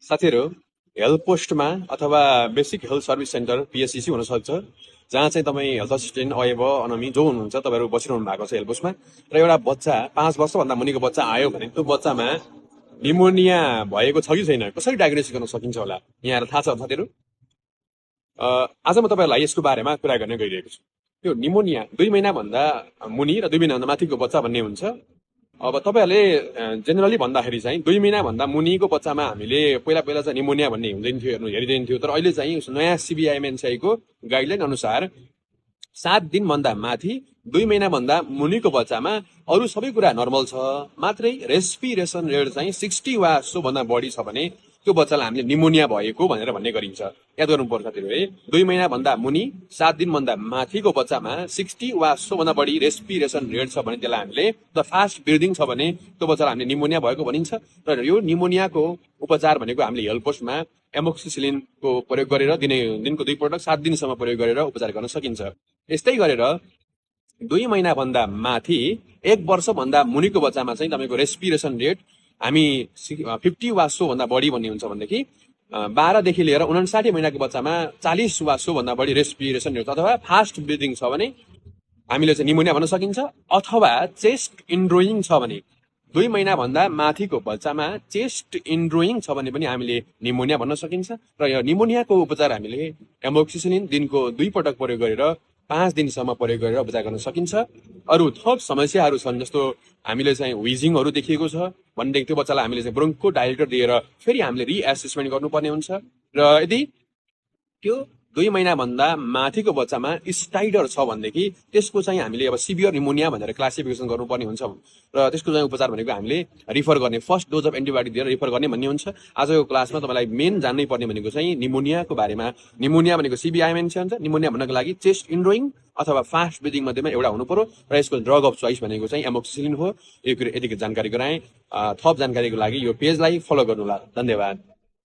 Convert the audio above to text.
साथीहरू, हेल्थ पोस्टमा अथवा बेसिक हेल्थ सर्भिस सेन्टर पिएससिसी हुनसक्छ, जहाँ चाहिँ तपाईँ हेल्थ असिस्टेन्ट अयब अनमी जो हुनुहुन्छ तपाईँहरू बसिरहनु भएको छ हेल्थ पोस्टमा। र एउटा बच्चा 5 वर्षभन्दा मुनिको बच्चा आयो भने त्यो बच्चामा निमोनिया भएको छ कि छैन कसरी डायग्नोसिस गर्न सकिन्छ होला, यहाँलाई थाहा छ साथीहरू? आज म तपाईँहरूलाई यसको बारेमा कुरा गर्न गइरहेको छु। त्यो निमोनिया 2 महिनाभन्दा मुनि र 2 महिनाभन्दा माथिको बच्चा भन्ने हुन्छ। अब तपाईँहरूले जेनरली भन्दाखेरि चाहिँ 2 महिनाभन्दा मुनिको बच्चामा हामीले पहिला पहिला चाहिँ निमोनिया भन्ने हुँदैन थियो, हेरिँदैन थियो। तर अहिले चाहिँ नयाँ सिबिआइएमएनसीआईको गाइडलाइन अनुसार 7 दिनभन्दा माथि 2 महिनाभन्दा मुनिको बच्चामा अरू सबै कुरा नर्मल छ, मात्रै रेस्पिरेसन रेट चाहिँ 60 वा सोभन्दा बढी छ भने त्यो बच्चालाई हामीले निमोनिया भएको भनेर भन्ने गरिन्छ। याद गर्नुपर्छ साथीहरू है, 2 महिनाभन्दा मुनि 7 दिनभन्दा माथिको बच्चामा 60 वा सोभन्दा बढी रेस्पिरेसन रेट छ भने त्यसलाई हामीले द फास्ट ब्रिदिङ छ भने त्यो बच्चालाई हामीले निमोनिया भएको भनिन्छ। र यो निमोनियाको उपचार भनेको हामीले हेल्थ पोस्टमा एमोक्सिसिलिनको प्रयोग गरेर दिनको 2 पटक 7 दिनसम्म प्रयोग गरेर उपचार गर्न सकिन्छ। यस्तै गरेर 2 महिनाभन्दा माथि 1 वर्षभन्दा मुनिको बच्चामा चाहिँ तपाईँको रेस्पिरेसन रेट हामी 50 वा सोभन्दा बढी भन्ने हुन्छ भनेदेखि 12 देखि लिएर 59 महिनाको बच्चामा 40 वा सोभन्दा बढी रेस्पिरेसन रेट अथवा फास्ट ब्रिदिङ छ भने हामीले चाहिँ निमोनिया भन्न सकिन्छ। अथवा चेस्ट इन्ड्रोइङ छ भने 2 महिनाभन्दा माथिको बच्चामा चेस्ट इन्ड्रोइङ छ भने पनि हामीले निमोनिया भन्न सकिन्छ। र यो निमोनियाको उपचार हामीले एमोक्सिसिलिन दिनको 2 पटक प्रयोग गरेर 5 दिनसम्म प्रयोग गरेर उपचार गर्न सकिन्छ। अरू थप समस्याहरू छन्, जस्तो हामीले चाहिँ विजिङहरू देखिएको छ भनेदेखि त्यो बच्चालाई हामीले चाहिँ ब्रोन्को डाइलेटर दिएर फेरि हामीले रिएसेसमेन्ट गर्नुपर्ने हुन्छ। र यदि त्यो 2 महिनाभन्दा माथिको बच्चामा स्टाइडर छ भनेदेखि त्यसको चाहिँ हामीले अब सिभियर निमोनिया भनेर क्लासिफिकेसन गर्नुपर्ने हुन्छ। र त्यसको चाहिँ उपचार भनेको हामीले रिफर गर्ने, फर्स्ट डोज अफ एन्टिबायोटिक दिएर रिफर गर्ने भन्ने हुन्छ। आजको क्लासमा तपाईँलाई मेन जान्नै पर्ने भनेको चाहिँ निमोनियाको बारेमा। निमोनिया भनेको सिबिआइएमएनसी हुन्छ। निमोनिया भन्नको लागि चेस्ट इन्ड्रोइङ अथवा फास्ट ब्रिदिङ मध्येमा एउटा हुनु पर्यो र यसको ड्रग अफ चोइस भनेको चाहिँ एमोक्सिसिलिन हो। यो यतिको जानकारी गराएँ। थप जानकारीको लागि यो पेजलाई फलो गर्नुहोला। धन्यवाद।